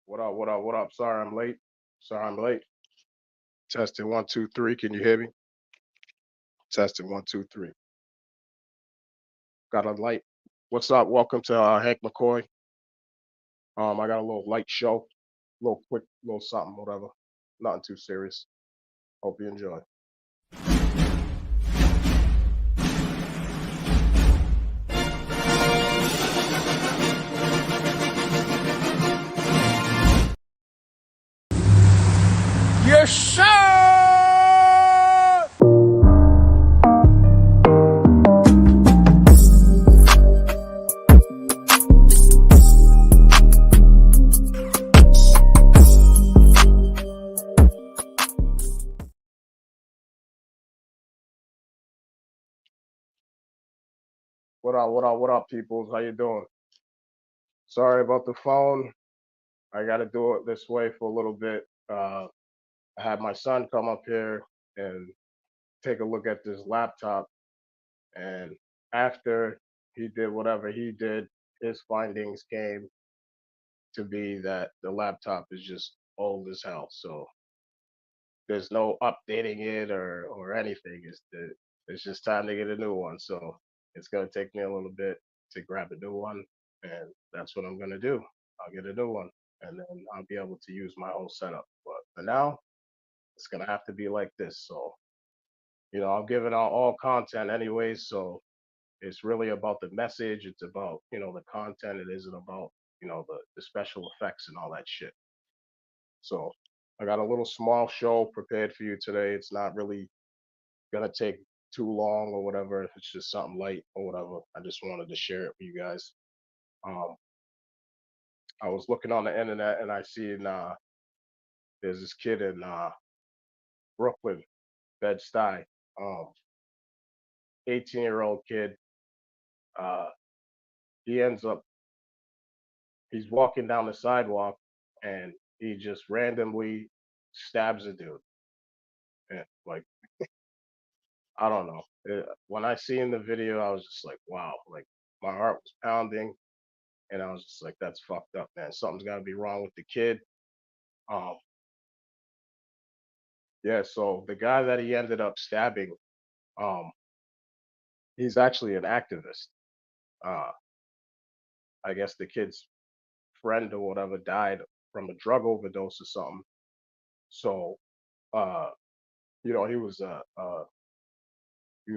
What up? What up? What up? Sorry I'm late. Sorry I'm late. Testing 1 2 3. Can you hear me? Testing 1 2 3. Got a light. What's up? Welcome to Hank McCoy. I got a little light show, little quick, little something, whatever. Nothing too serious. Hope you enjoy. Yes, sir! What up? What up? What up, peoples? How you doing? Sorry about the phone. I got to do it this way for a little bit. I had my son come up here and take a look at this laptop, and after he did whatever he did, his findings came to be that the laptop is just old as hell. So there's no updating it or anything. It's just time to get a new one. So it's gonna take me a little bit to grab a new one, and that's what I'm gonna do. I'll get a new one, and then I'll be able to use my whole setup. But for now, it's gonna have to be like this. So I'm giving out all content anyways. So it's really about the message. It's about the content. It isn't about the special effects and all that shit. So I got a little small show prepared for you today. It's not really gonna take too long or whatever. It's just something light or whatever. I just wanted to share it with you guys. Um, I was looking on the internet and I seen there's this kid in Brooklyn, Bed Stuy, 18-year-old kid. Uh, he ends up he's walking down the sidewalk and he just randomly stabs a dude. And like I don't know. When I seen the video, I was just like, wow. Like my heart was pounding, and I was just like, that's fucked up, man. Something's got to be wrong with the kid. Um, yeah. So the guy that he ended up stabbing, um, he's actually an activist. Uh, I guess the kid's friend or whatever died from a drug overdose or something. So, uh, he was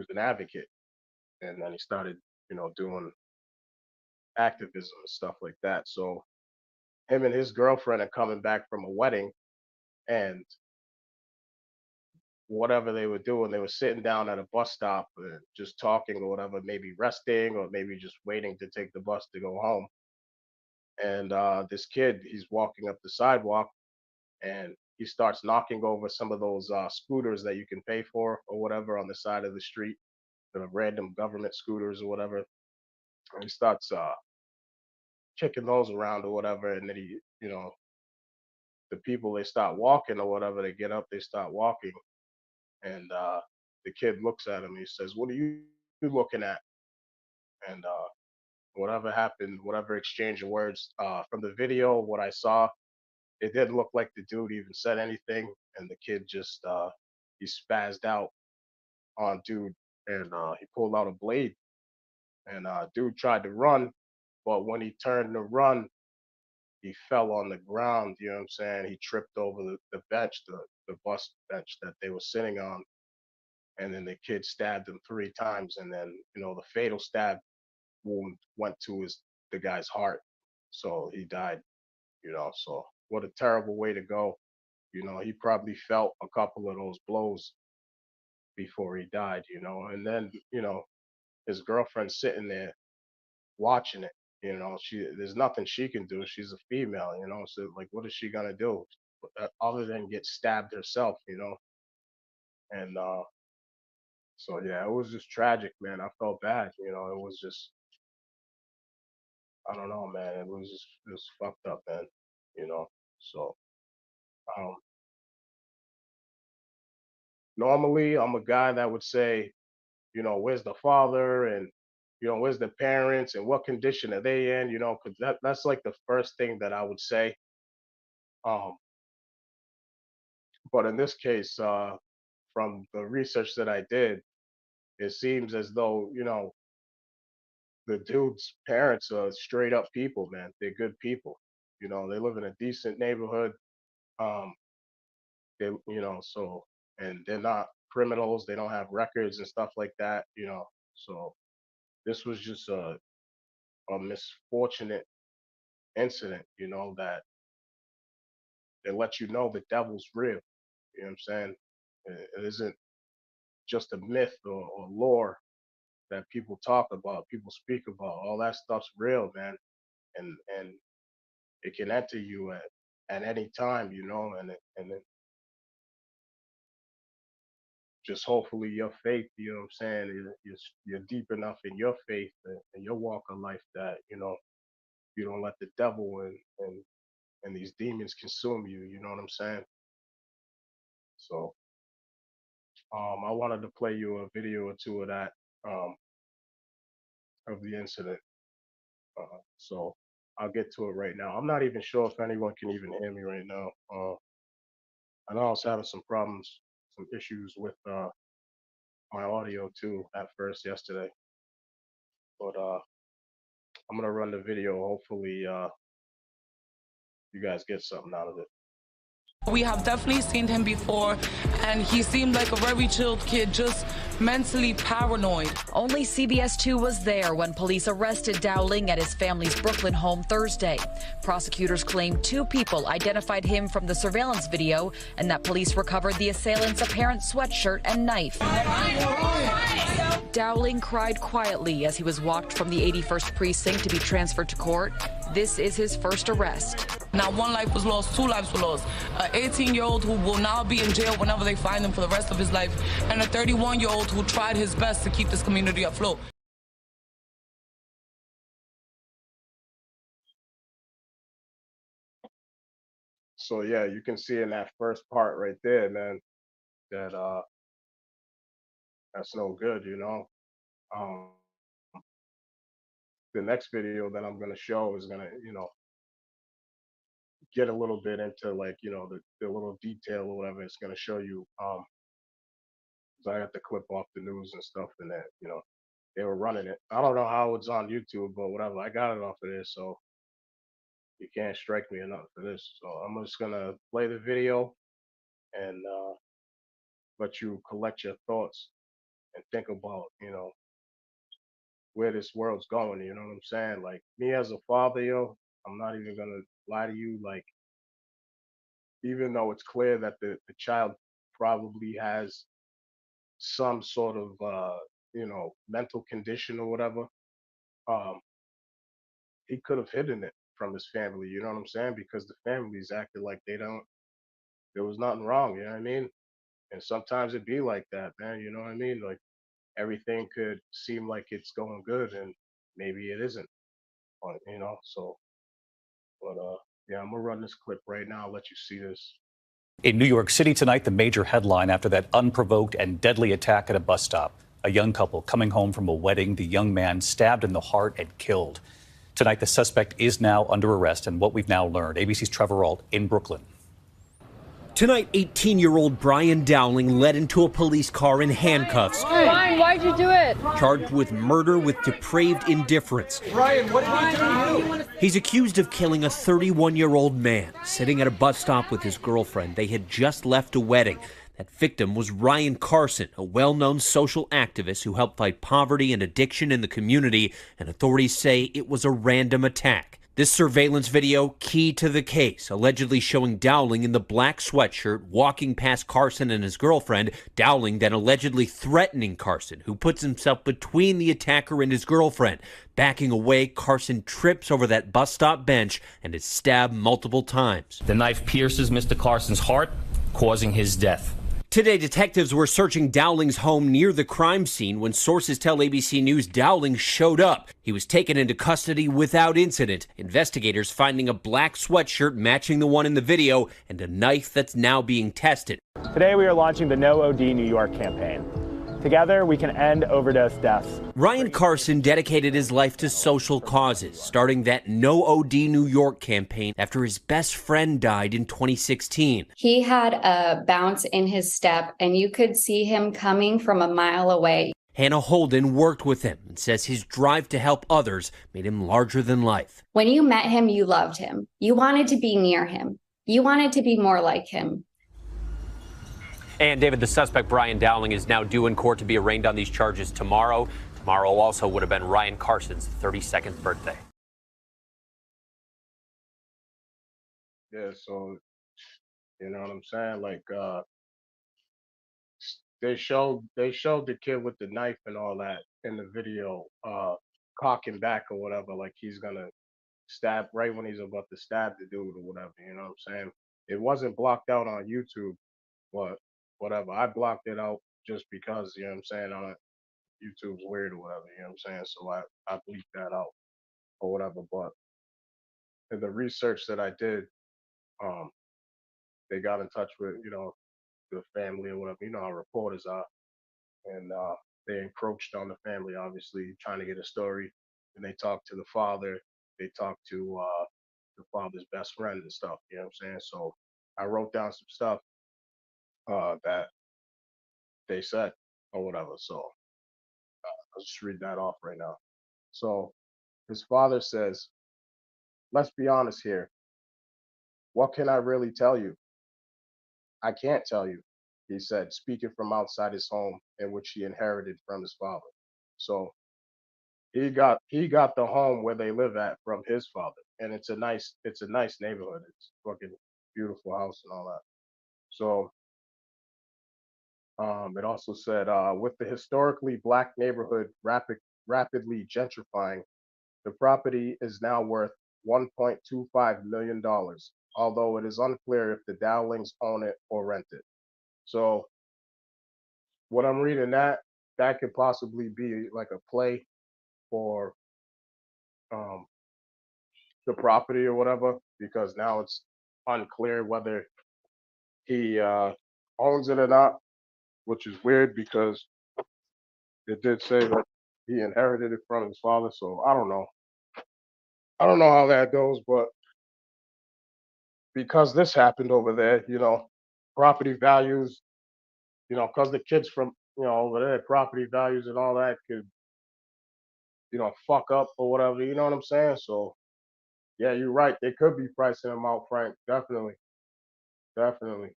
an advocate, and then he started, doing activism and stuff like that. So him and his girlfriend are coming back from a wedding, and whatever they were doing, they were sitting down at a bus stop and just talking or whatever, maybe resting or maybe just waiting to take the bus to go home. And this kid, he's walking up the sidewalk and he starts knocking over some of those scooters that you can pay for or whatever on the side of the street, the random government scooters or whatever. And he starts kicking those around or whatever. And then the people, they start walking or whatever, they get up, they start walking. And the kid looks at him. He says, "What are you looking at?" And whatever happened, whatever exchange of words from the video, what I saw, it didn't look like the dude even said anything, and the kid just he spazzed out on dude, and he pulled out a blade, and dude tried to run, but when he turned to run, he fell on the ground. You know what I'm saying? He tripped over the bench, the bus bench that they were sitting on, and then the kid stabbed him 3 times, and then the fatal stab wound went to the guy's heart, so he died. So what a terrible way to go. He probably felt a couple of those blows before he died. And then his girlfriend sitting there watching it. There's nothing she can do. She's a female. So like, what is she gonna do other than get stabbed herself? And so yeah, it was just tragic, man. I felt bad. It was just, I don't know, man. It was fucked up, man. You know. So um, normally, I'm a guy that would say, where's the father and where's the parents and what condition are they in? Because that's like the first thing that I would say. Um, but in this case, from the research that I did, it seems as though, the dude's parents are straight up people, man. They're good people. They live in a decent neighborhood. Um, so, and they're not criminals. They don't have records and stuff like that. So this was just a misfortunate incident, that they let you know the devil's real. You know what I'm saying? It isn't just a myth or lore that people talk about, people speak about. All that stuff's real, man. And it can enter you at any time, and it just hopefully your faith, what I'm saying, you're deep enough in your faith and your walk of life that, you don't let the devil and these demons consume you, you know what I'm saying? So I wanted to play you a video or two of that, of the incident. So I'll get to it right now. I'm not even sure if anyone can even hear me right now. I know I was having some problems, some issues with my audio too at first yesterday, but I'm gonna run the video. Hopefully, you guys get something out of it. We have definitely seen him before, and he seemed like a very chilled kid, just mentally paranoid. Only CBS 2 was there when police arrested Dowling at his family's Brooklyn home Thursday. Prosecutors claim 2 people identified him from the surveillance video and that police recovered the assailant's apparent sweatshirt and knife. Dowling cried quietly as he was walked from the 81st precinct to be transferred to court. This is his first arrest. Now 1 life was lost, 2 lives were lost. An 18-year-old who will now be in jail whenever they find him for the rest of his life, and a 31-year-old who tried his best to keep this community afloat. So yeah, you can see in that first part right there, man, that that's no good. Um, the next video that I'm gonna show is gonna, get a little bit into like, the little detail or whatever it's gonna show you. 'Cause I got the clip off the news and stuff, and that, they were running it. I don't know how it's on YouTube, but whatever. I got it off of there, so you can't strike me or nothing for this. So I'm just gonna play the video and let you collect your thoughts and think about, where this world's going. You know what I'm saying? Like me as a father, I'm not even gonna lie to you. Like, even though it's clear that the child probably has some sort of mental condition or whatever, um, he could have hidden it from his family. You know what I'm saying? Because the family's acted like there was nothing wrong. You know what I mean? And sometimes it be like that, man. You know what I mean? Like everything could seem like it's going good, and maybe it isn't. So, but yeah, I'm gonna run this clip right now. I'll let you see this. In New York City tonight, the major headline after that unprovoked and deadly attack at a bus stop. A young couple coming home from a wedding, the young man stabbed in the heart and killed. Tonight, the suspect is now under arrest, and what we've now learned. ABC's Trevor Ault in Brooklyn. Tonight, 18-year-old Brian Dowling led into a police car in handcuffs. Brian, why'd you do it? Charged with murder with depraved indifference. Brian, what did he do to you? He's accused of killing a 31-year-old man sitting at a bus stop with his girlfriend. They had just left a wedding. That victim was Ryan Carson, a well-known social activist who helped fight poverty and addiction in the community, and authorities say it was a random attack. This surveillance video, key to the case, allegedly showing Dowling in the black sweatshirt walking past Carson and his girlfriend, Dowling then allegedly threatening Carson, who puts himself between the attacker and his girlfriend. Backing away, Carson trips over that bus stop bench and is stabbed multiple times. The knife pierces Mr. Carson's heart, causing his death. Today, detectives were searching Dowling's home near the crime scene when sources tell ABC News Dowling showed up. He was taken into custody without incident. Investigators finding a black sweatshirt matching the one in the video and a knife that's now being tested. Today, we are launching the No OD New York campaign. Together, we can end overdose deaths. Ryan Carson dedicated his life to social causes, starting that No OD New York campaign after his best friend died in 2016. He had a bounce in his step, and you could see him coming from a mile away. Hannah Holden worked with him and says his drive to help others made him larger than life. When you met him, you loved him. You wanted to be near him. You wanted to be more like him. And David, the suspect, Brian Dowling, is now due in court to be arraigned on these charges tomorrow. Tomorrow also would have been Ryan Carson's 32nd birthday. Yeah, so you know what I'm saying? Like they showed the kid with the knife and all that in the video, cocking back or whatever, like he's gonna stab right when he's about to stab the dude or whatever, you know what I'm saying? It wasn't blocked out on YouTube, but whatever. I blocked it out just because, you know what I'm saying, YouTube's weird or whatever, you know what I'm saying? So I bleeped that out or whatever. But in the research that I did, they got in touch with, the family or whatever, you know how reporters are. And they encroached on the family, obviously, trying to get a story. And they talked to the father, they talked to the father's best friend and stuff, you know what I'm saying? So I wrote down some stuff that they said or whatever. So I'll just read that off right now. So his father says, "Let's be honest here. What can I really tell you? I can't tell you," he said, speaking from outside his home in which he inherited from his father. So he got the home where they live at from his father. And it's a nice neighborhood. It's fucking beautiful house and all that. So it also said, with the historically black neighborhood rapidly gentrifying, the property is now worth $1.25 million, although it is unclear if the Dowlings own it or rent it. So what I'm reading, that could possibly be like a play for um, the property or whatever, because now it's unclear whether he owns it or not, which is weird because it did say that he inherited it from his father. So I don't know. I don't know how that goes, but because this happened over there, property values, because the kids from, over there, property values and all that could, fuck up or whatever, you know what I'm saying? So yeah, you're right. They could be pricing him out, Frank. Definitely. Definitely.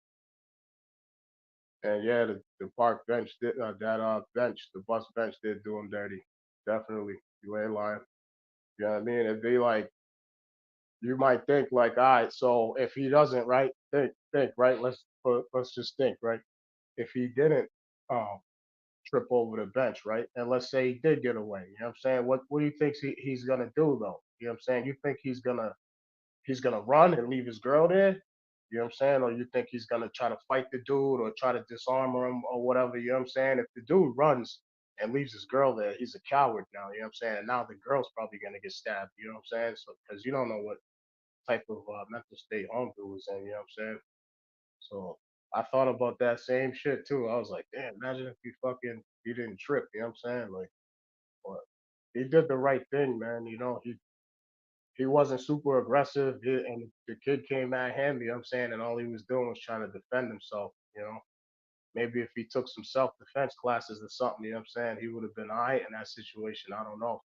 And yeah, the park bench did bench, the bus bench did do him dirty. Definitely. You ain't lying. You know what I mean? It'd be like, you might think like, all right, so if he doesn't, right, think, right, let's just think, right, if he didn't um trip over the bench, right, and let's say he did get away, you know what I'm saying, what do you think he's gonna do though, you know what I'm saying, you think he's gonna run and leave his girl there, you know what I'm saying, or you think he's gonna try to fight the dude or try to disarm him or whatever, you know what I'm saying? If the dude runs and leaves his girl there, he's a coward now, you know what I'm saying, and now the girl's probably gonna get stabbed, you know what I'm saying, so because you don't know what type of mental state homegirl was in, you know what I'm saying? So I thought about that same shit too. I was like, damn, imagine if he didn't trip, you know what I'm saying? Like, but he did the right thing, man. He wasn't super aggressive, and the kid came at him, you know what I'm saying? And all he was doing was trying to defend himself, you know. Maybe if he took some self defense classes or something, you know what I'm saying, he would have been all right in that situation. I don't know,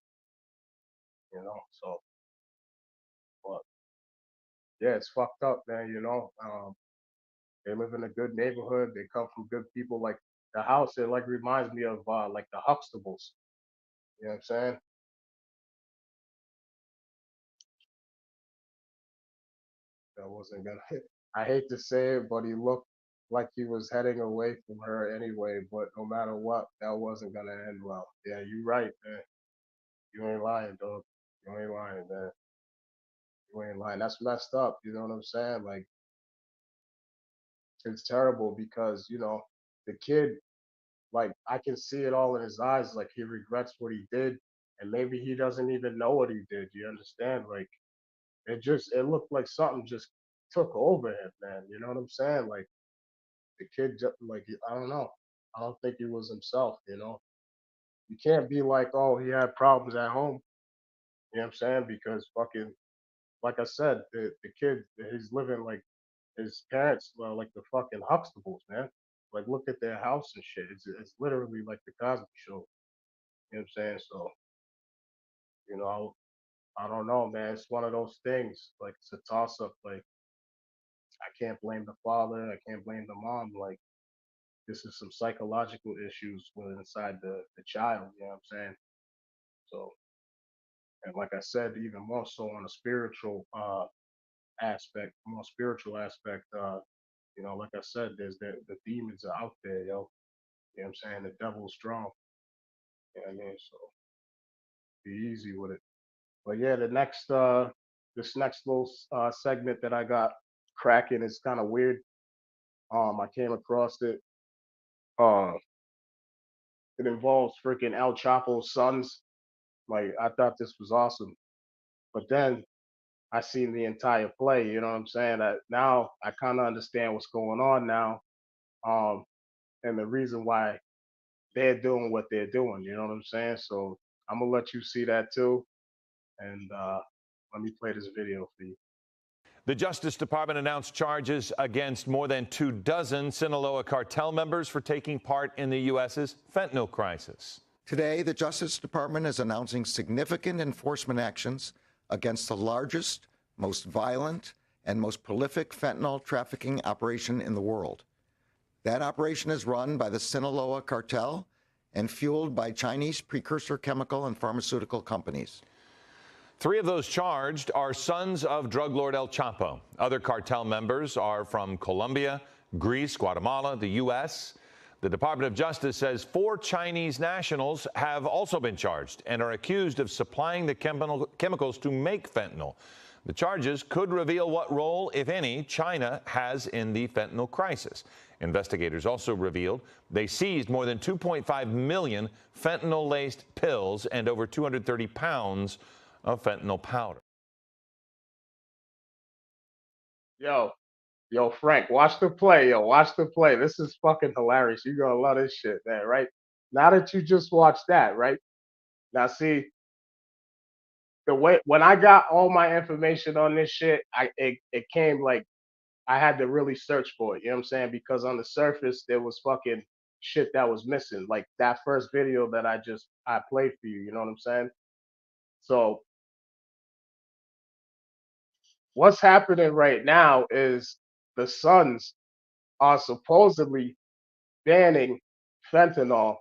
you know. So, but yeah, it's fucked up, man. They live in a good neighborhood. They come from good people. Like the house, it like reminds me of like the Huxtables. You know what I'm saying? That wasn't gonna. I hate to say it, but he looked like he was heading away from her anyway. But no matter what, that wasn't gonna end well. Yeah, you right, man. You ain't lying, dog. You ain't lying, man. You ain't lying. That's messed up. You know what I'm saying? Like it's terrible because the kid, like I can see it all in his eyes. Like he regrets what he did, and maybe he doesn't even know what he did. You understand? Like it looked like something just took over him, man. You know what I'm saying? Like the kid, like I don't know. I don't think he was himself, you know. You can't be like, oh, he had problems at home. You know what I'm saying? Because fucking, like I said, the kid, he's living like his parents were like the fucking Huxtables, man. Like, look at their house and shit. It's literally like the Cosby Show. You know what I'm saying? So, you know, I don't know, man. It's one of those things. Like, it's a toss up. Like, I can't blame the father. I can't blame the mom. Like, this is some psychological issues with inside the child. You know what I'm saying? So, and like I said, even more so on a spiritual aspect, more spiritual aspect. You know, like I said, there's the demons are out there, yo. You know what I'm saying? The devil's strong. You know what I mean? So be easy with it. But yeah, the next this next little segment that I got cracking is kind of weird. I came across it. Uh, it involves freaking El Chapo's sons. Like, I thought this was awesome, but then I seen the entire play. You know what I'm saying? Now I kind of understand what's going on now, um, and the reason why they're doing what they're doing. You know what I'm saying? So I'm gonna let you see that too, and let me play this video for you. The Justice Department announced charges against more than 24 Sinaloa cartel members for taking part in the U.S.'s fentanyl crisis. Today, the Justice Department is announcing significant enforcement actions against the largest, most violent, and most prolific fentanyl trafficking operation in the world. That operation is run by the Sinaloa cartel and fueled by Chinese precursor chemical and pharmaceutical companies. 3 of those charged are sons of drug lord El Chapo. Other cartel members are from Colombia, Greece, Guatemala, the U.S. The Department of Justice says 4 Chinese nationals have also been charged and are accused of supplying the chemicals to make fentanyl. The charges could reveal what role, if any, China has in the fentanyl crisis. Investigators also revealed they seized more than 2.5 million fentanyl-laced pills and over 230 pounds of fentanyl powder. Yo, Frank, watch the play. Yo, watch the play. This is fucking hilarious. You're gonna love this shit, man, right? Now that you just watched that, right? Now see, the way when I got all my information on this shit, it came like I had to really search for it, you know what I'm saying? Because on the surface there was fucking shit that was missing. Like that first video that I played for you, you know what I'm saying? So what's happening right now is the Suns are supposedly banning fentanyl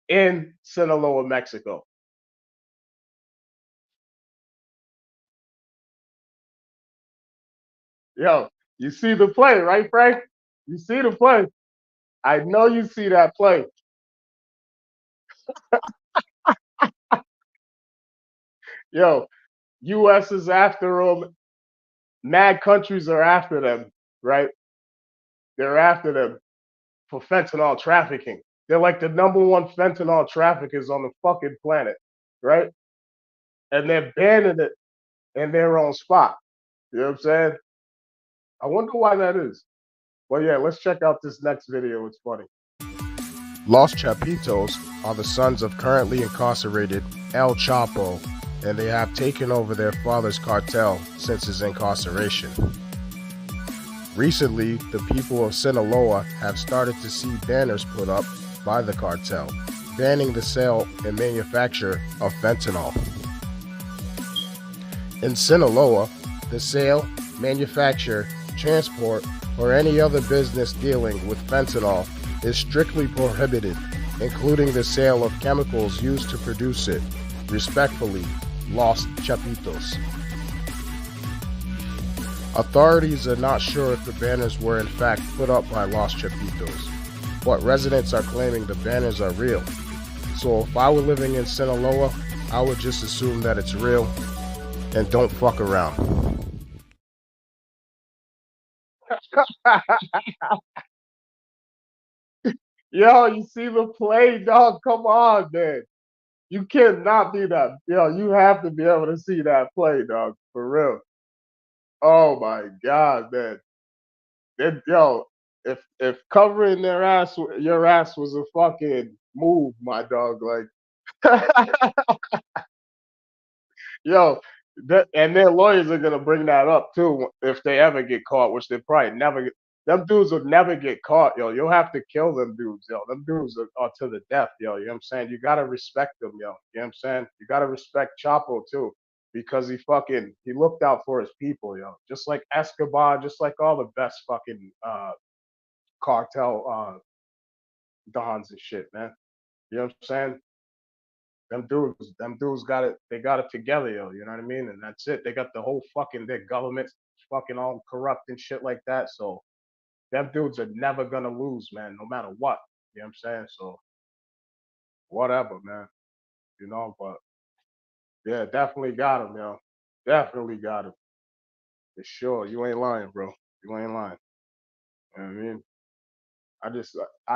in Sinaloa, Mexico. Yo, you see the play, right, Frank? You see the play. I know you see that play. Yo, U.S. is after them. Mad countries are after them, right? They're after them for fentanyl trafficking. They're like the #1 fentanyl traffickers on the fucking planet, right? And they're banning it in their own spot. You know what I'm saying? I wonder why that is. Well, yeah, let's check out this next video. It's funny. Los Chapitos are the sons of currently incarcerated El Chapo, and they have taken over their father's cartel since his incarceration. Recently, the people of Sinaloa have started to see banners put up by the cartel, banning the sale and manufacture of fentanyl. In Sinaloa, the sale, manufacture, transport, or any other business dealing with fentanyl is strictly prohibited, including the sale of chemicals used to produce it. Respectfully, Los Chapitos. Authorities are not sure if the banners were in fact put up by Los Chapitos, but residents are claiming the banners are real. So if I were living in Sinaloa, I would just assume that it's real and don't fuck around. Yo, you see the play, dog? Come on, man. You cannot be that. Yo, you have to be able to see that play, dog. For real. Oh my God, man. Yo, if covering your ass was a fucking move, my dog, like yo, and their lawyers are gonna bring that up too if they ever get caught, which they probably never. Them dudes will never get caught, yo. You'll have to kill them dudes, yo. Them dudes are to the death, yo. You know what I'm saying? You gotta respect them, yo. You know what I'm saying? You gotta respect Chapo too, because he looked out for his people, yo. Just like Escobar, just like all the best fucking cartel dons and shit, man. You know what I'm saying? Them dudes got it. They got it together, yo. You know what I mean? And that's it. They got the whole fucking their government fucking all corrupt and shit like that. So them dudes are never gonna lose, man, no matter what. You know what I'm saying? So whatever, man. You know, but yeah, definitely got him, yo. Definitely got him. For sure. You ain't lying, bro. You ain't lying. You know what I mean? I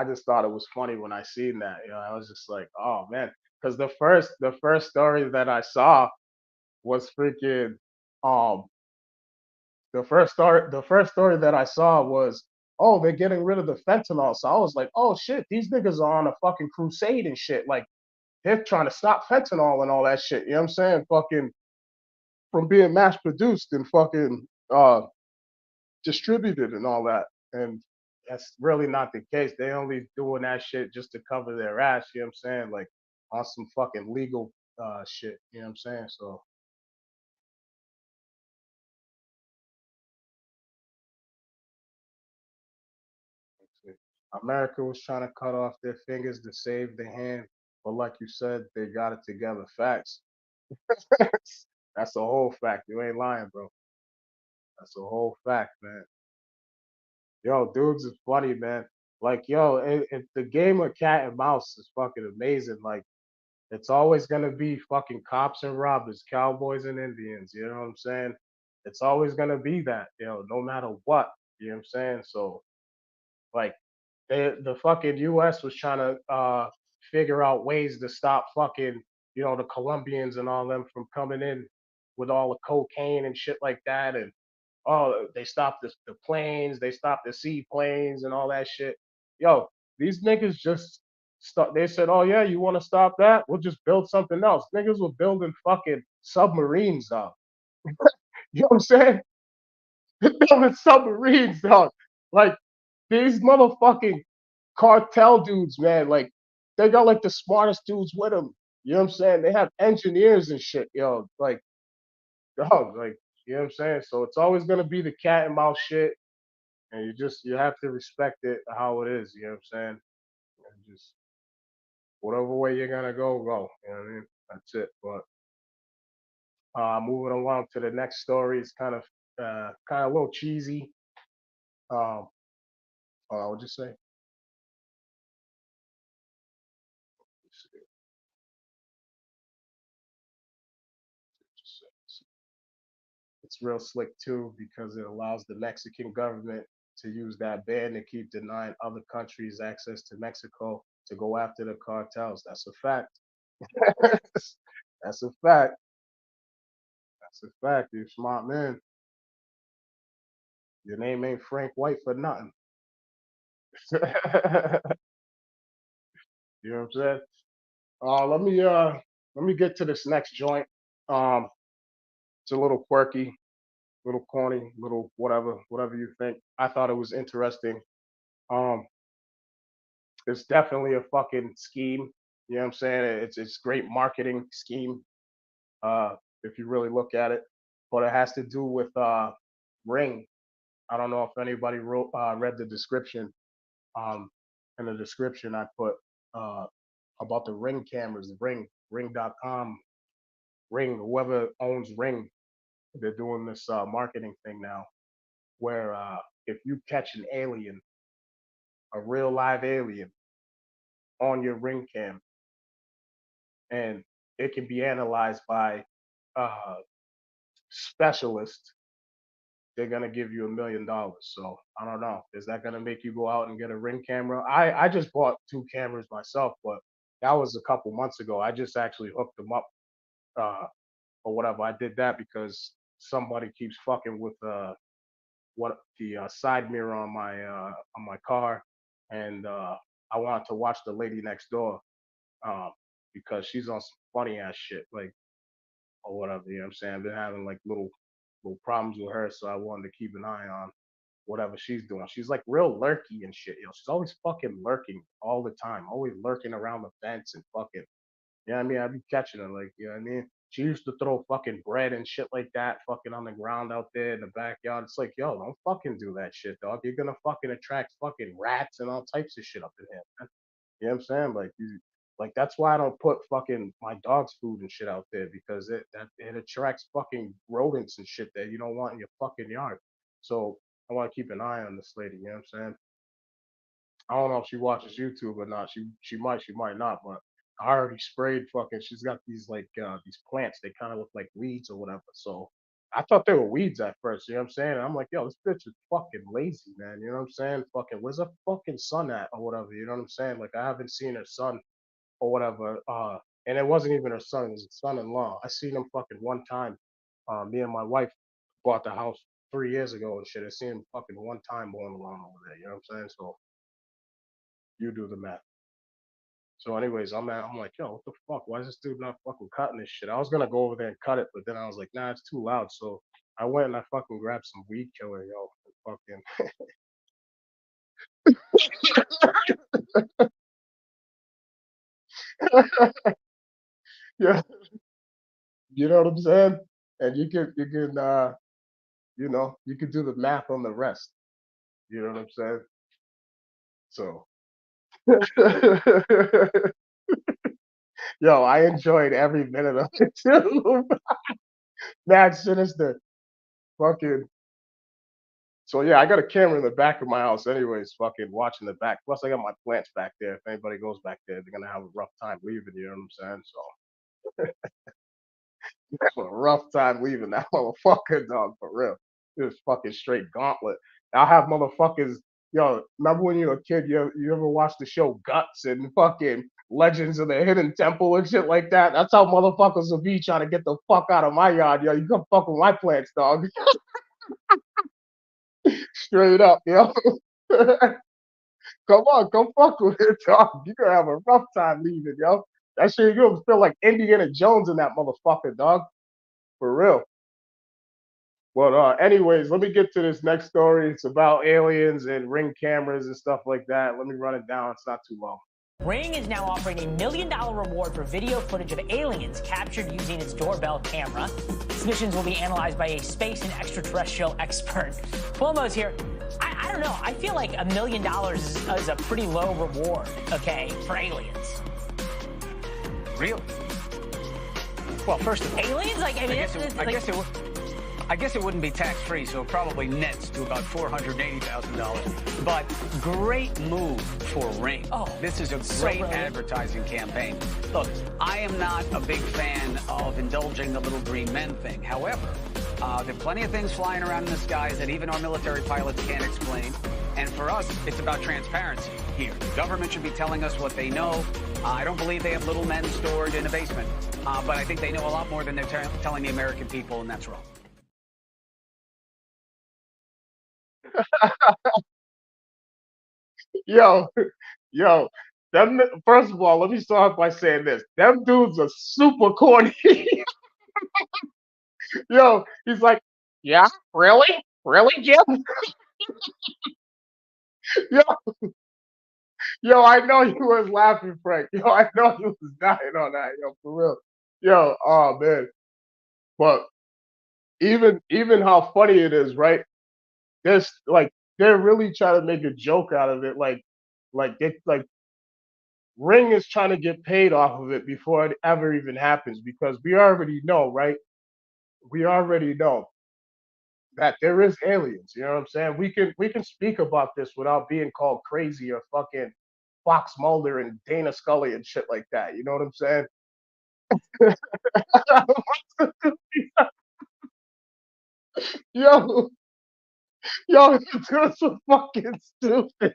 just thought it was funny when I seen that. You know, I was just like, oh man. Because the first story that I saw was freaking um the first story that I saw was, oh, they're getting rid of the fentanyl. So I was like, oh shit, these niggas are on a fucking crusade and shit. Like they're trying to stop fentanyl and all that shit. You know what I'm saying? Fucking from being mass produced and fucking distributed and all that. And that's really not the case. They only doing that shit just to cover their ass, you know what I'm saying? Like on some fucking legal shit, you know what I'm saying? So America was trying to cut off their fingers to save their hand, but like you said, they got it together. Facts. That's a whole fact. You ain't lying, bro. That's a whole fact, man. Yo, dudes is funny, man. Like, yo, the game of cat and mouse is fucking amazing. Like, it's always gonna be fucking cops and robbers, cowboys and Indians. You know what I'm saying? It's always gonna be that, no matter what. You know what I'm saying? So, like, the fucking U.S. was trying to figure out ways to stop fucking the Colombians and all them from coming in with all the cocaine and shit like that, and they stopped the planes, they stopped the seaplanes and all that shit. Yo, these niggas just they said, oh yeah, you want to stop that? We'll just build something else. Niggas were building fucking submarines, dog. You know what I'm saying? They're building submarines, dog. Like these motherfucking cartel dudes, man. Like they got like the smartest dudes with them. You know what I'm saying? They have engineers and shit, yo. Like, dog, like, you know what I'm saying? So it's always gonna be the cat and mouse shit, and you have to respect it how it is. You know what I'm saying? And just whatever way you're gonna go, go. You know what I mean? That's it. But moving along to the next story, it's kind of a little cheesy. Um, I would just say. It's real slick too because it allows the Mexican government to use that ban to keep denying other countries access to Mexico to go after the cartels. That's a fact. That's a fact. That's a fact. You smart man. Your name ain't Frank White for nothing. You know what I'm saying? Let me get to this next joint. Um, it's a little quirky, little corny, little whatever you think. I thought it was interesting. Um, it's definitely a fucking scheme. You know what I'm saying? It's great marketing scheme, if you really look at it. But it has to do with Ring. I don't know if anybody read the description. Um, in the description, I put about the Ring cameras, Ring.com, Ring, whoever owns Ring, they're doing this marketing thing now, where if you catch an alien, a real live alien, on your Ring cam, and it can be analyzed by uh, specialists, they're gonna give you $1 million. So I don't know. Is that gonna make you go out and get a Ring camera? I just bought 2 cameras myself, but that was a couple months ago. I just actually hooked them up or whatever. I did that because somebody keeps fucking with side mirror on my car, and I wanted to watch the lady next door, um, because she's on some funny ass shit, like, or whatever. You know what I'm saying? I've been having like little problems with her, so I wanted to keep an eye on whatever she's doing. She's like real lurky and shit. She's always fucking lurking all the time, always lurking around the fence and fucking. You know what I mean? I'd be catching her, like, you know what I mean? She used to throw fucking bread and shit like that, fucking on the ground out there in the backyard. It's like, yo, don't fucking do that shit, dog. You're gonna fucking attract fucking rats and all types of shit up in here, man. You know what I'm saying? Like that's why I don't put fucking my dog's food and shit out there, because it attracts fucking rodents and shit that you don't want in your fucking yard. So I want to keep an eye on this lady. You know what I'm saying? I don't know if she watches YouTube or not. She might not. But I already sprayed fucking. She's got these plants. They kind of look like weeds or whatever. So I thought they were weeds at first. You know what I'm saying? And I'm like, yo, this bitch is fucking lazy, man. You know what I'm saying? Fucking, where's her fucking son at or whatever? You know what I'm saying? Like I haven't seen her son or whatever. And it wasn't even her son. It was his son-in-law. I seen him fucking one time. Me and my wife bought the house 3 years ago and shit. I seen him fucking one time going along over there. You know what I'm saying? So you do the math. So, anyways, I'm like, yo, what the fuck? Why is this dude not fucking cutting this shit? I was gonna go over there and cut it, but then I was like, nah, it's too loud. So I went and I fucking grabbed some weed killer, yo, and fucking yeah, you know what I'm saying? And you can do the math on the rest. You know what I'm saying? So yo, I enjoyed every minute of it too. Mad sinister. Fucking So yeah, I got a camera in the back of my house anyways, fucking watching the back. Plus I got my plants back there. If anybody goes back there, they're gonna have a rough time leaving, you know what I'm saying? So have a rough time leaving that motherfucker, dog, for real. It was fucking straight gauntlet. I'll have motherfuckers, yo, remember when you were a kid, you ever watched the show Guts and fucking Legends of the Hidden Temple and shit like that? That's how motherfuckers will be trying to get the fuck out of my yard, yo. You come fuck with my plants, dog. Straight up, yo. Come on, come fuck with it, dog. You're gonna have a rough time leaving, yo. That shit, you're gonna feel like Indiana Jones in that motherfucker, dog. For real. But anyways, let me get to this next story. It's about aliens and ring cameras and stuff like that. Let me run it down. It's not too long. Ring is now offering $1 million reward for video footage of aliens captured using its doorbell camera. Submissions will be analyzed by a space and extraterrestrial expert. Cuomo's here. I don't know. I feel like $1 million is a pretty low reward, okay, for aliens. Really? Well, first of all, aliens? Like, I mean, I guess it wouldn't be tax-free, so it probably nets to about $480,000. But great move for Ring. Oh, this is a so great brilliant. advertising campaign. Look, I am not a big fan of indulging the little green men thing. However, there are plenty of things flying around in the skies that even our military pilots can't explain. And for us, it's about transparency here. The government should be telling us what they know. I don't believe they have little men stored in a basement, but I think they know a lot more than they're telling the American people, and that's wrong. Yo, yo, them, first of all, let me start by saying this. Them dudes are super corny. Yo, he's like, yeah, really? Really, Jim? Yo, yo, I know you was laughing, Frank. Yo, I know you was dying on that, yo, for real. Yo, oh man. But even how funny it is, right? There's like they're really trying to make a joke out of it, like Ring is trying to get paid off of it before it ever even happens, because we already know, right? We already know that there is aliens. You know what I'm saying? We can speak about this without being called crazy or fucking Fox Mulder and Dana Scully and shit like that. You know what I'm saying? Yo, yo, this is fucking stupid.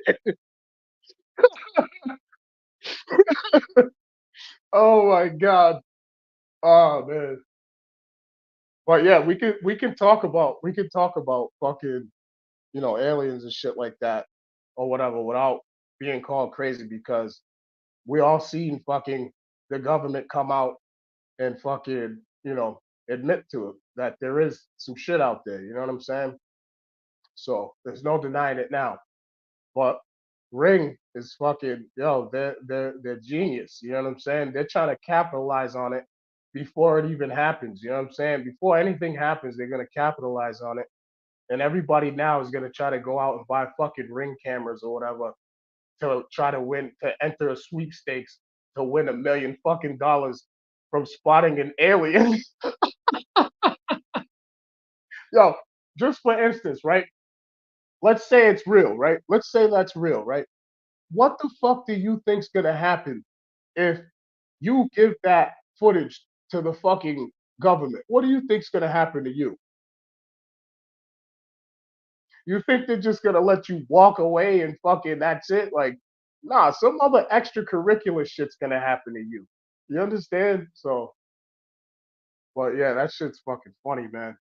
Oh my god. Oh man. But yeah, we can talk about fucking aliens and shit like that or whatever without being called crazy because we all seen fucking the government come out and fucking, admit to it that there is some shit out there. You know what I'm saying? So there's no denying it now. But Ring is fucking they're genius. You know what I'm saying? They're trying to capitalize on it before it even happens. You know what I'm saying? Before anything happens, they're gonna capitalize on it. And everybody now is gonna try to go out and buy fucking Ring cameras or whatever to try to win to enter a sweepstakes to win $1 million from spotting an alien. Yo, just for instance, right? Let's say it's real, right? Let's say that's real, right? What the fuck do you think's gonna happen if you give that footage to the fucking government? What do you think's gonna happen to you? You think they're just gonna let you walk away and fucking that's it? Like, nah, some other extracurricular shit's gonna happen to you. You understand? So, but yeah, that shit's fucking funny, man.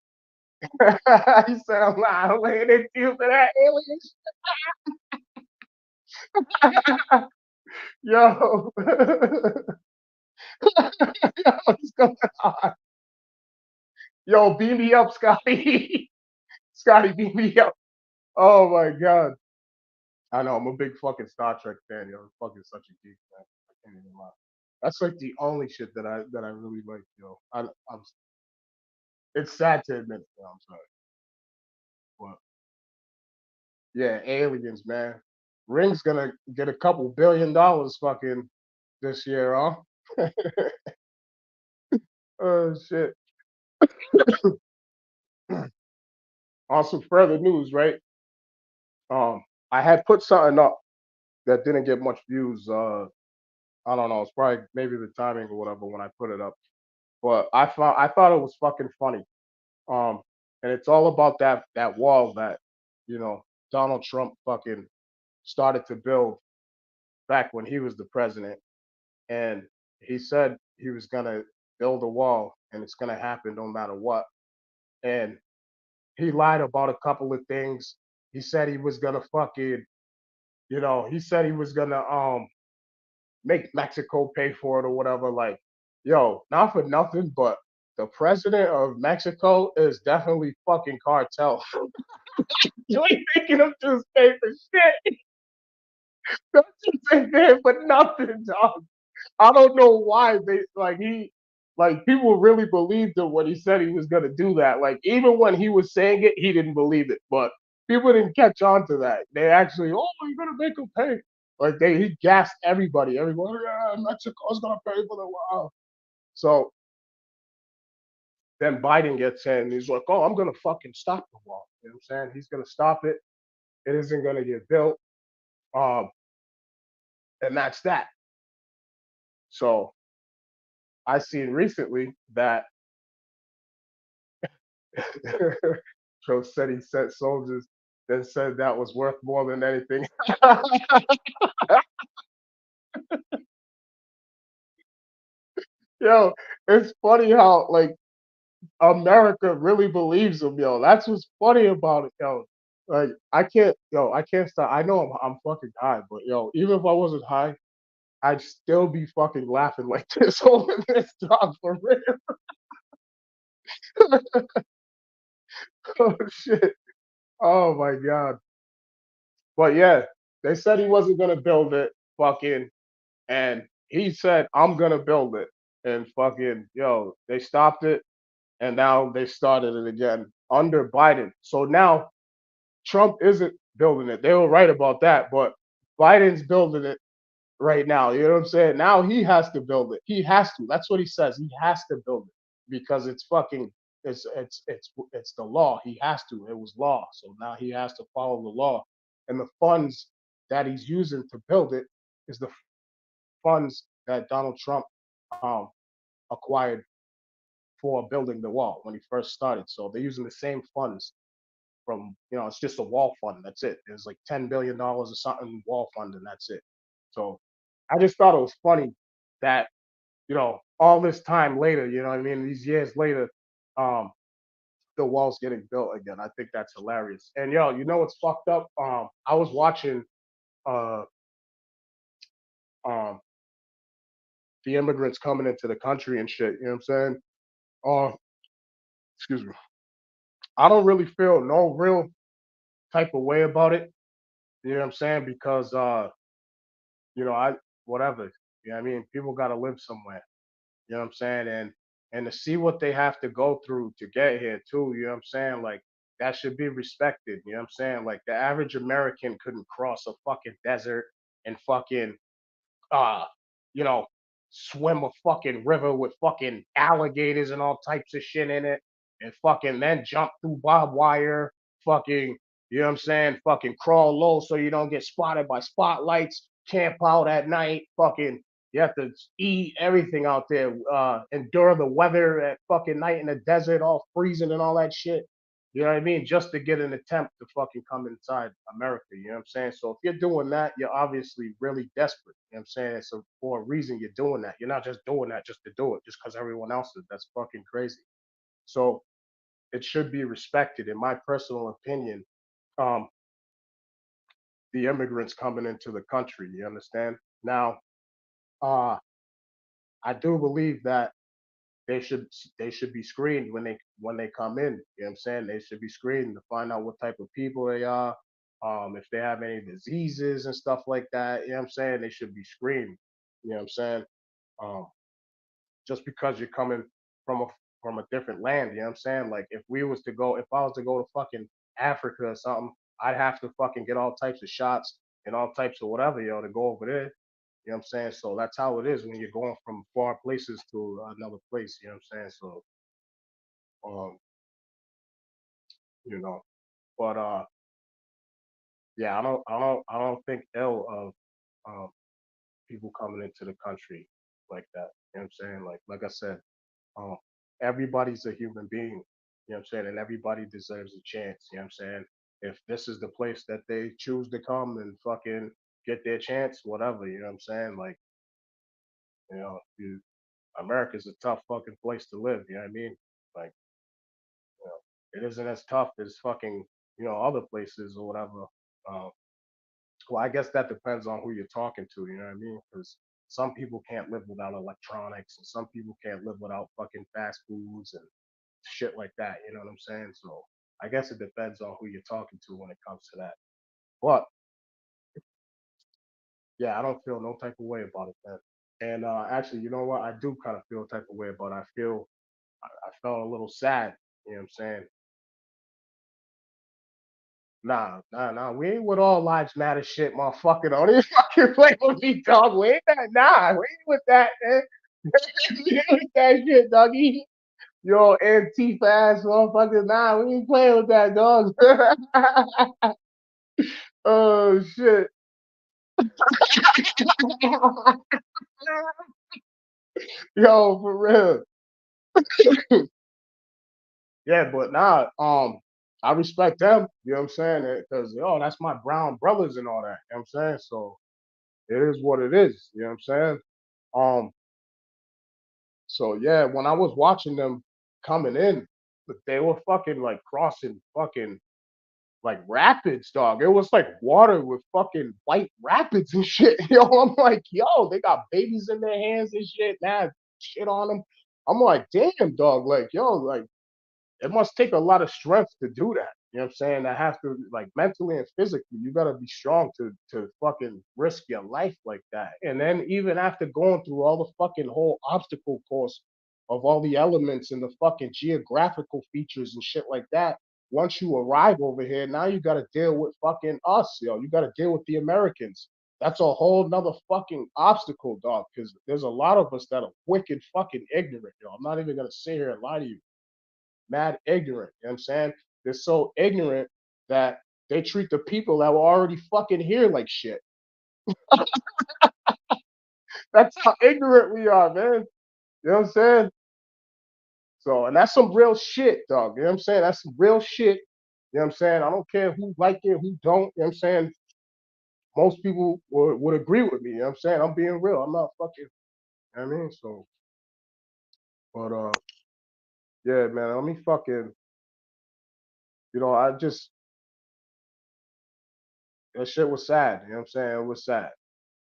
He said, I'm laying into you for that alien shit. Yo. Yo, what's going on? Yo, beam me up, Scotty. Scotty, beam me up. Oh my god. I know, I'm a big fucking Star Trek fan, yo. I'm fucking such a geek, man. I can't even lie. That's like the only shit that I really like, yo. I'm it's sad to admit it, yo, I'm sorry. But yeah, aliens, man. Ring's gonna get a couple $1 billion fucking this year, huh? Oh shit. Also, further news, right? I had put something up that didn't get much views. I don't know. It's probably maybe the timing or whatever when I put it up. But I thought it was fucking funny. Um, and it's all about that wall that you know Donald Trump fucking started to build back when he was the president, and he said he was gonna build a wall, and it's gonna happen no matter what. And he lied about a couple of things. He said he was gonna fucking, he said he was gonna make Mexico pay for it or whatever. Like, yo, not for nothing, but the president of Mexico is definitely fucking cartel. You ain't making him just pay for shit. That's just ain't there for nothing, dog. I don't know why they people really believed him when he said he was gonna do that. Like even when he was saying it, he didn't believe it. But people didn't catch on to that. They actually, oh, you're gonna make him pay. Like he gassed everybody. Everyone, yeah, Mexico's gonna pay for the wall. So then Biden gets in and he's like, oh, I'm gonna fucking stop the wall. You know what I'm saying? He's gonna stop it. It isn't gonna get built. Um, and that's that. So I seen recently that Trump said he sent soldiers, then said that was worth more than anything. Yo, it's funny how like America really believes him, yo. That's what's funny about it, yo. Like I can't stop. I know I'm fucking high, but yo, even if I wasn't high, I'd still be fucking laughing like this over this dog for real. Oh shit. Oh my god. But yeah, they said he wasn't gonna build it, fucking, and he said I'm gonna build it, and fucking they stopped it, and now they started it again under Biden. So now Trump isn't building it. They were right about that, but Biden's building it right now. You know what I'm saying? Now he has to build it. He has to. That's what he says. He has to build it because it's fucking it's the law. He has to. It was law. So now he has to follow the law. And the funds that he's using to build it is the funds that Donald Trump um, acquired for building the wall when he first started. So they're using the same funds from, it's just a wall fund. That's it. There's like $10 billion or something wall fund, and that's it. So I just thought it was funny that, all this time later, you know what I mean? These years later, um, the walls getting built again. I think that's hilarious. And yo, you know what's fucked up? I was watching uh um the immigrants coming into the country and shit, you know what I'm saying? Uh excuse me. I don't really feel no real type of way about it. You know what I'm saying? Because I whatever. You know what I mean? People gotta live somewhere. You know what I'm saying? And to see what they have to go through to get here too, you know what I'm saying? Like that should be respected. You know what I'm saying? Like the average American couldn't cross a fucking desert and fucking uh, you know, swim a fucking river with fucking alligators and all types of shit in it, and fucking then jump through barbed wire, fucking, you know what I'm saying, fucking crawl low so you don't get spotted by spotlights, camp out at night, fucking, you have to eat everything out there, endure the weather at fucking night in the desert, all freezing and all that shit. You know what I mean? Just to get an attempt to fucking come inside America. You know what I'm saying? So if you're doing that, you're obviously really desperate. You know what I'm saying? So for a reason you're doing that. You're not just doing that just to do it, just because everyone else is. That's fucking crazy. So it should be respected, in my personal opinion. Um, the immigrants coming into the country. You understand? Now, uh, I do believe that they should they should be screened when they come in. You know what I'm saying? They should be screened to find out what type of people they are, if they have any diseases and stuff like that. You know what I'm saying? They should be screened. You know what I'm saying? Um, just because you're coming from a different land, you know what I'm saying? Like if I was to go to fucking Africa or something, I'd have to fucking get all types of shots and all types of whatever, to go over there. You know what I'm saying? So that's how it is when you're going from far places to another place. You know what I'm saying? So, um, you know, but yeah, I don't think ill of um people coming into the country like that. You know what I'm saying? Like I said, um, everybody's a human being. You know what I'm saying? And everybody deserves a chance. You know what I'm saying? If this is the place that they choose to come and fucking get their chance, whatever. You know what I'm saying? Like, you America's a tough fucking place to live. You know what I mean? Like, it isn't as tough as fucking, other places or whatever. Um, well, I guess that depends on who you're talking to. You know what I mean? Because some people can't live without electronics, and some people can't live without fucking fast foods and shit like that. You know what I'm saying? So I guess it depends on who you're talking to when it comes to that. But yeah, I don't feel no type of way about it, man. And actually, you know what? I do kind of feel a type of way about it. I felt a little sad. You know what I'm saying? Nah, nah, nah. We ain't with all lives matter shit, motherfucker. Don't even fucking play with me, dog. We ain't that. Nah, we ain't with that, man. We ain't with that shit, doggy. Yo, Antifa ass motherfucker. Nah, we ain't playing with that, dog. Oh shit. Yo, for real. Yeah, but nah, I respect them, you know what I'm saying? Because that's my brown brothers and all that. You know what I'm saying? So it is what it is, you know what I'm saying? Um, so yeah, when I was watching them coming in, they were fucking like crossing fucking like rapids, dog. It was like water with fucking white rapids and shit. I'm like, yo, they got babies in their hands and shit, mad shit on them. I'm like, damn, dog, like, yo, like it must take a lot of strength to do that. You know what I'm saying? I have to like mentally and physically, you gotta be strong to fucking risk your life like that. And then even after going through all the fucking whole obstacle course of all the elements and the fucking geographical features and shit like that, once you arrive over here, now you gotta deal with fucking us, yo. You gotta deal with the Americans. That's a whole nother fucking obstacle, dog, because there's a lot of us that are wicked fucking ignorant, yo. I'm not even gonna sit here and lie to you, mad ignorant. You know what I'm saying? They're so ignorant that they treat the people that were already fucking here like shit. That's how ignorant we are, man. You know what I'm saying? So, and that's some real shit, dog. You know what I'm saying? That's some real shit. You know what I'm saying? I don't care who like it, who don't. You know what I'm saying? Most people would agree with me. You know what I'm saying? I'm being real. I'm not fucking, you know what I mean? So, but yeah, man, let me fucking I just that shit was sad. You know what I'm saying? It was sad.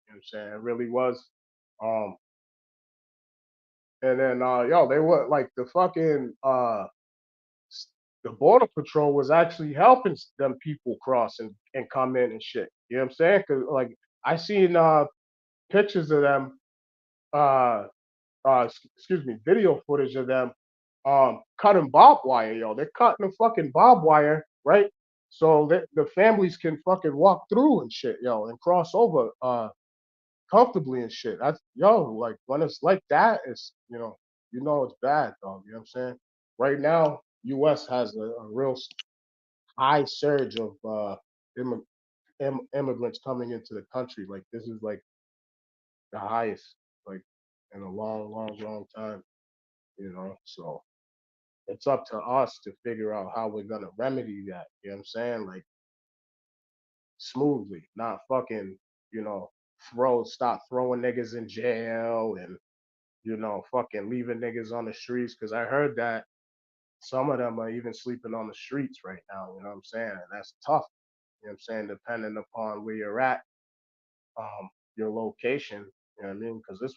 You know what I'm saying? It really was. Um, and then they were like the fucking the border patrol was actually helping them people cross and come in and shit. You know what I'm saying? Cause like I seen pictures of them, excuse me, video footage of them cutting barbed wire, yo. They're cutting the fucking barbed wire, right? So that the families can fucking walk through and shit, yo, and cross over comfortably and shit. That's like when it's like that, it's it's bad, dog. You know what I'm saying? Right now, US has a real high surge of immi- immigrants coming into the country. Like this is like the highest like in a long, long, long time. So it's up to us to figure out how we're gonna remedy that. You know what I'm saying? Like smoothly, not fucking, you know, stop throwing niggas in jail and fucking leaving niggas on the streets. Cause I heard that some of them are even sleeping on the streets right now. You know what I'm saying? And that's tough. You know what I'm saying? Depending upon where you're at, your location. You know what I mean? Because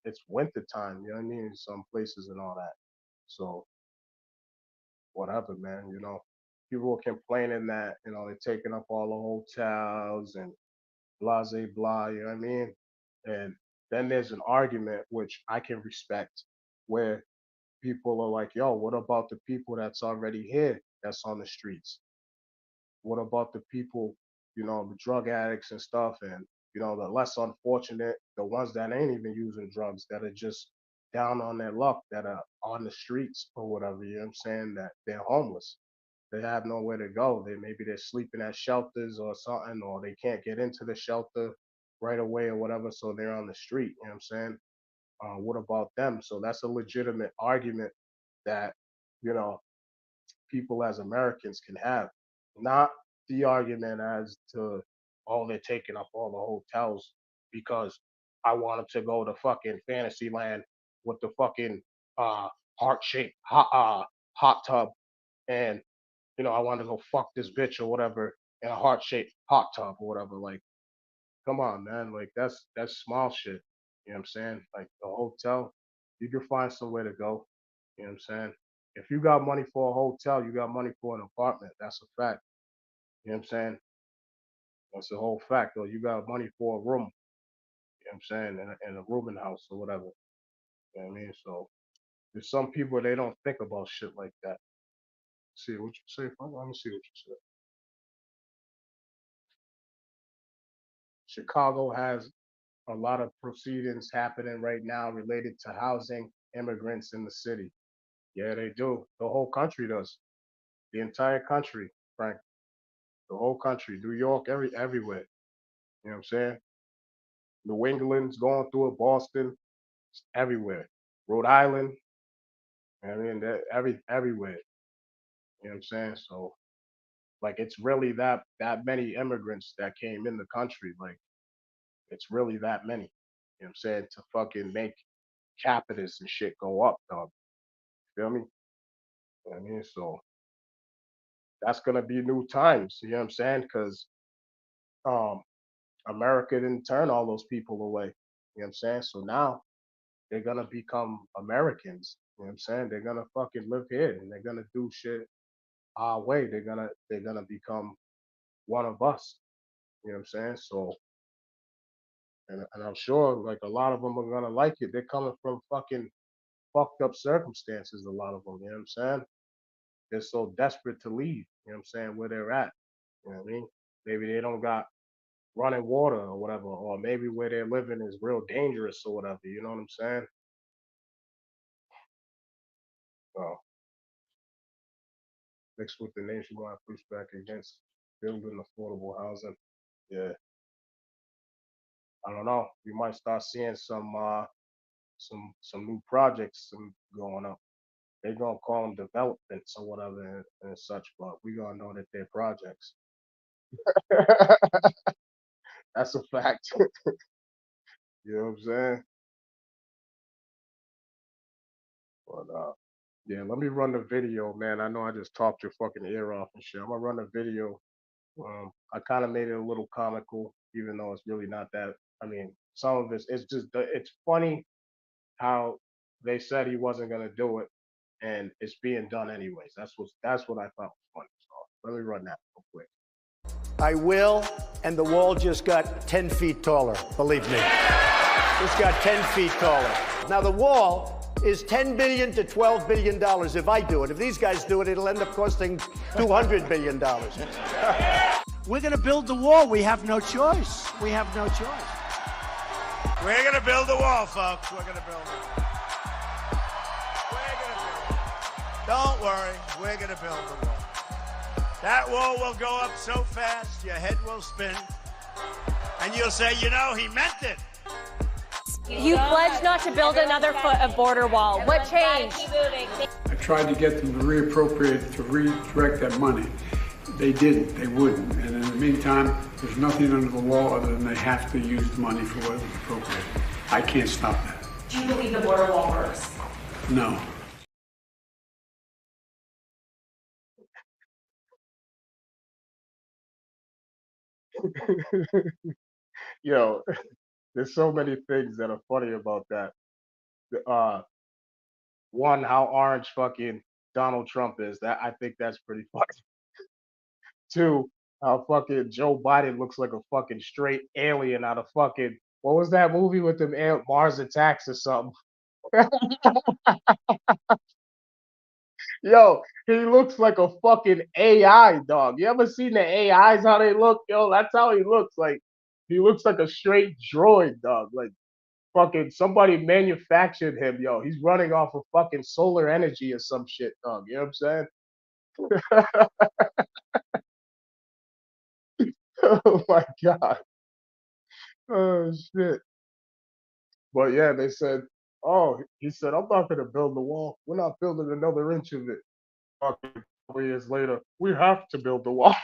it's winter time. You know what I mean? In some places and all that. So whatever, man. People were complaining that they're taking up all the hotels and blah blah blah. You know what I mean? And then there's an argument which I can respect, where people are like, "Yo, what about the people that's already here, that's on the streets? What about the people, the drug addicts and stuff, and the less unfortunate, the ones that ain't even using drugs, that are just down on their luck, that are on the streets or whatever, you know what I'm saying, that they're homeless. They have nowhere to go. Maybe they're sleeping at shelters or something, or they can't get into the shelter right away or whatever, so they're on the street, you know what I'm saying? What about them? So that's a legitimate argument that, you know, people as Americans can have, not the argument as to, oh, they're taking up all the hotels because I wanted to go to fucking Fantasyland with the fucking uh, heart shaped hot tub, and I wanted to go fuck this bitch or whatever in a heart shaped hot tub or whatever. Like, come on, man. Like that's small shit. You know what I'm saying? Like the hotel, you can find somewhere to go. You know what I'm saying? If you got money for a hotel, you got money for an apartment. That's a fact. You know what I'm saying? That's a whole fact. Or you got money for a room. You know what I'm saying? In a rooming house or whatever. You know what I mean? So there's some people, they don't think about shit like that. See what you say? Let me see what you said. Chicago has a lot of proceedings happening right now related to housing immigrants in the city. Yeah, they do. The whole country does. The entire country, Frank. The whole country. New York, everywhere. You know what I'm saying? New England's going through it, Boston, everywhere. Rhode Island, I mean, everywhere. You know what I'm saying? So like it's really that many immigrants that came in the country. Like it's really that many. You know what I'm saying? To fucking make capitas and shit go up, dog. Feel me? You know what I mean? So that's gonna be new times, you know what I'm saying? Because um America didn't turn all those people away. You know what I'm saying? So now they're gonna become Americans. You know what I'm saying? They're gonna fucking live here and they're gonna do shit our way. They're gonna become one of us. You know what I'm saying? So and I'm sure like a lot of them are gonna like it. They're coming from fucking fucked up circumstances, a lot of them, you know what I'm saying? They're so desperate to leave, you know what I'm saying, where they're at. You know what I mean? Maybe they don't got running water or whatever, or maybe where they're living is real dangerous or whatever, you know what I'm saying? So mixed with the nationwide pushback against building affordable housing. Yeah, I don't know. We might start seeing some new projects going up. They're gonna call them developments or whatever and such, but we gonna know that they're projects. That's a fact. You know what I'm saying? But Yeah, let me run the video, man. I know I just talked your fucking ear off and shit. I'm gonna run the video. I kind of made it a little comical, even though it's really not that. I mean, some of it's just it's funny how they said he wasn't gonna do it, and it's being done anyways. That's what I thought was funny. So let me run that real quick. I will, and the wall just got 10 feet taller, believe me. It's got 10 feet taller. Now the wall is $10 billion to $12 billion if I do it. If these guys do it, it'll end up costing $200 billion. We're going to build the wall. We have no choice. We have no choice. We're going to build the wall, folks. We're going to build it. We're going to build it. Don't worry. We're going to build the wall. That wall will go up so fast, your head will spin. And you'll say, you know, he meant it. You pledged not to build another foot of border wall. What changed? I tried to get them to reappropriate, to redirect that money. They didn't. They wouldn't. And in the meantime, there's nothing under the law other than they have to use the money for what was appropriate. I can't stop that. Do you believe the border wall works? No. Yo, there's so many things that are funny about that. Uh, One, how orange fucking Donald Trump is. That I think that's pretty funny. Two, how fucking Joe Biden looks like a fucking straight alien out of fucking what was that movie with them Mars Attacks or something? Yo, he looks like a fucking AI dog. You ever seen the AIs how they look? Yo, that's how he looks. Like he looks like a straight droid dog. Like fucking somebody manufactured him, yo. He's running off of fucking solar energy or some shit, dog. You know what I'm saying? Oh my god. Oh shit. But yeah, they said, oh, he said, I'm not gonna build the wall. We're not building another inch of it. Fucking 4 years later, we have to build the wall.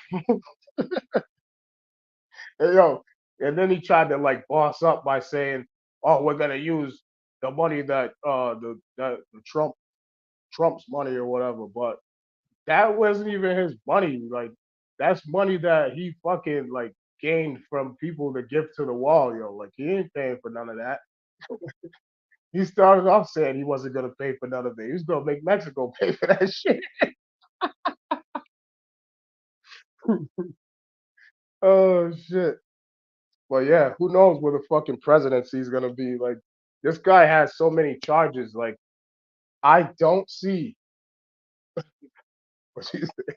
And, yo, and then he tried to like boss up by saying, "Oh, we're gonna use the money that the Trump's money or whatever." But that wasn't even his money. Like that's money that he fucking like gained from people to give to the wall, yo. Like he ain't paying for none of that. He started off saying he wasn't gonna pay for none of it. He was gonna make Mexico pay for that shit. Oh shit. But yeah, who knows where the fucking presidency is gonna be? Like, this guy has so many charges. Like, I don't see. What you say?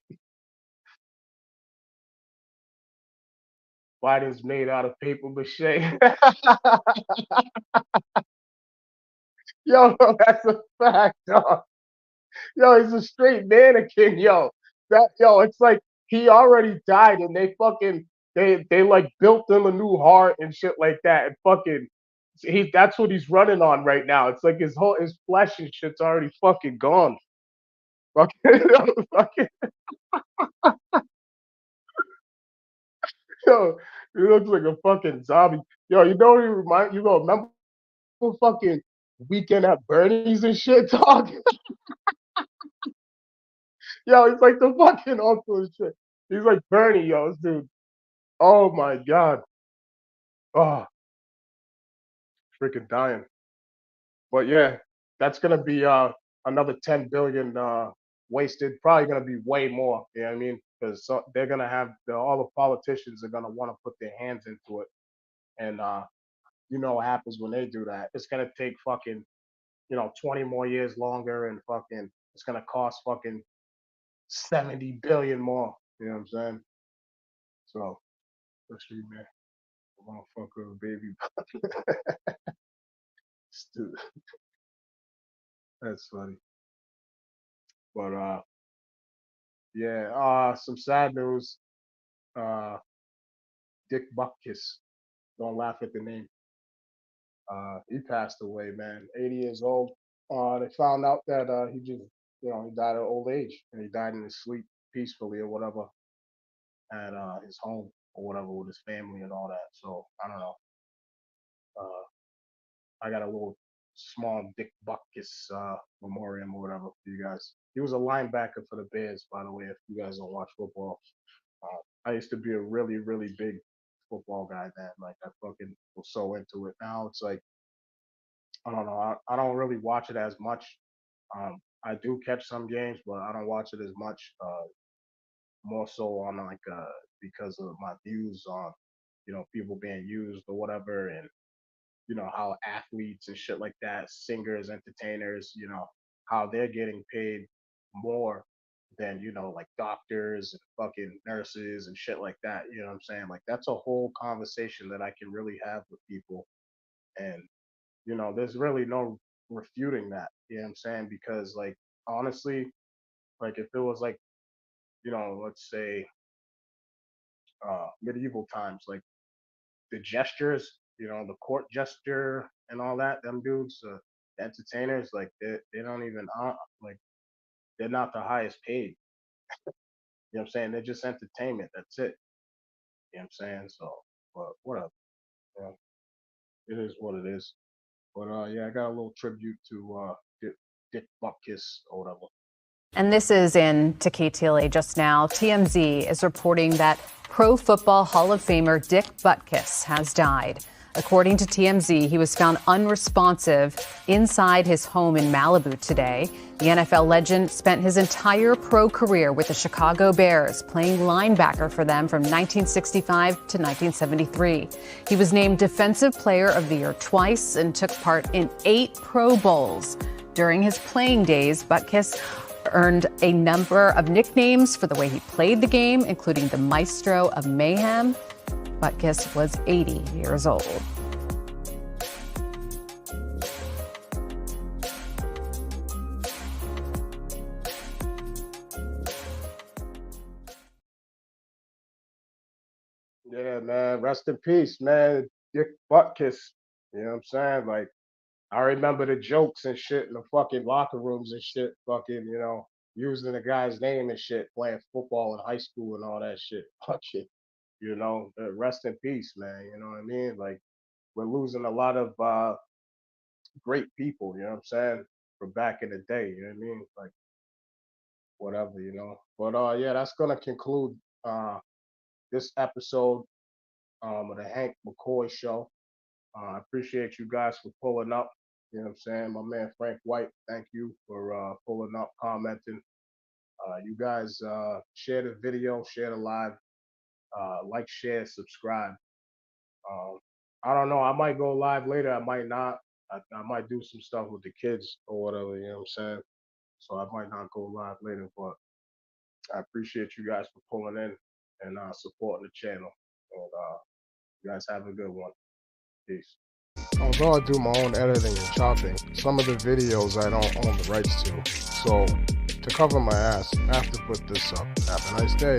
Biden's made out of paper mache. Yo, that's a fact, dog. Yo, he's a straight mannequin, yo. It's like he already died, and they like built him a new heart and shit like that, and fucking that's what he's running on right now. It's like his flesh and shit's already fucking gone. Fucking, fucking, yo, he looks like a fucking zombie. Yo, you know what he remind you know, remember fucking Weekend at Bernie's and shit, dog? Yo, he's like the fucking uncle and shit. He's like Bernie, yo, this dude. Oh my god. Oh, freaking dying. But yeah, that's gonna be another 10 billion wasted. Probably gonna be way more. You know what I mean? Because they're gonna have all the politicians are gonna want to put their hands into it, and you know what happens when they do that? It's gonna take fucking 20 more years longer, and fucking it's gonna cost fucking 70 billion more. You know what I'm saying? So let's see, man. Motherfucker, baby. Stupid. That's funny. But yeah, some sad news. Dick Butkus. Don't laugh at the name. He passed away, man. 80 years old. They found out that he just, he died of old age, and he died in his sleep peacefully or whatever at his home or whatever with his family and all that. So I don't know. I got a little small Dick Butkus memoriam or whatever for you guys. He was a linebacker for the Bears, by the way, if you guys don't watch football. I used to be a really, really big football guy then. Like, I fucking was so into it. Now it's like, I don't know. I don't really watch it as much. I do catch some games, but I don't watch it as much. More so on like because of my views on, you know, people being used or whatever, and you know how athletes and shit like that, singers, entertainers, you know, how they're getting paid more than, you know, like doctors and fucking nurses and shit like that. You know what I'm saying? Like, that's a whole conversation that I can really have with people. And, you know, there's really no refuting that. You know what I'm saying? Because, like, honestly, like, if it was like, you know, let's say medieval times, like the gestures, you know, the court gesture and all that, them dudes, the entertainers, like they don't even like, they're not the highest paid. You know what I'm saying? They're just entertainment. That's it. You know what I'm saying? So, but whatever. You know, it is what it is. But yeah, I got a little tribute to Dick Butkus or whatever. And this is in Takitili just now. TMZ is reporting that Pro Football Hall of Famer Dick Butkus has died. According to TMZ, he was found unresponsive inside his home in Malibu today. The NFL legend spent his entire pro career with the Chicago Bears, playing linebacker for them from 1965 to 1973. He was named Defensive Player of the Year twice and took part in 8 Pro Bowls. During his playing days, Butkus earned a number of nicknames for the way he played the game, including the Maestro of Mayhem. Butkus was 80 years old. Yeah, man. Rest in peace, man. Dick Butkus. You know what I'm saying? Like, I remember the jokes and shit in the fucking locker rooms and shit, fucking, you know, using the guy's name and shit, playing football in high school and all that shit. Fucking, you know, rest in peace, man. You know what I mean? Like, we're losing a lot of great people, you know what I'm saying? From back in the day, you know what I mean? Like, whatever, you know. But yeah, that's gonna conclude this episode of the Hank McCoy Show. I appreciate you guys for pulling up. You know what I'm saying? My man Frank White, thank you for pulling up, commenting. You guys share the video, share the live, like, share, subscribe. I don't know. I might go live later. I might not. I might do some stuff with the kids or whatever. You know what I'm saying? So I might not go live later, but I appreciate you guys for pulling in and supporting the channel. And you guys have a good one. Peace. Although I do my own editing and chopping, some of the videos I don't own the rights to. So to cover my ass, I have to put this up. Have a nice day.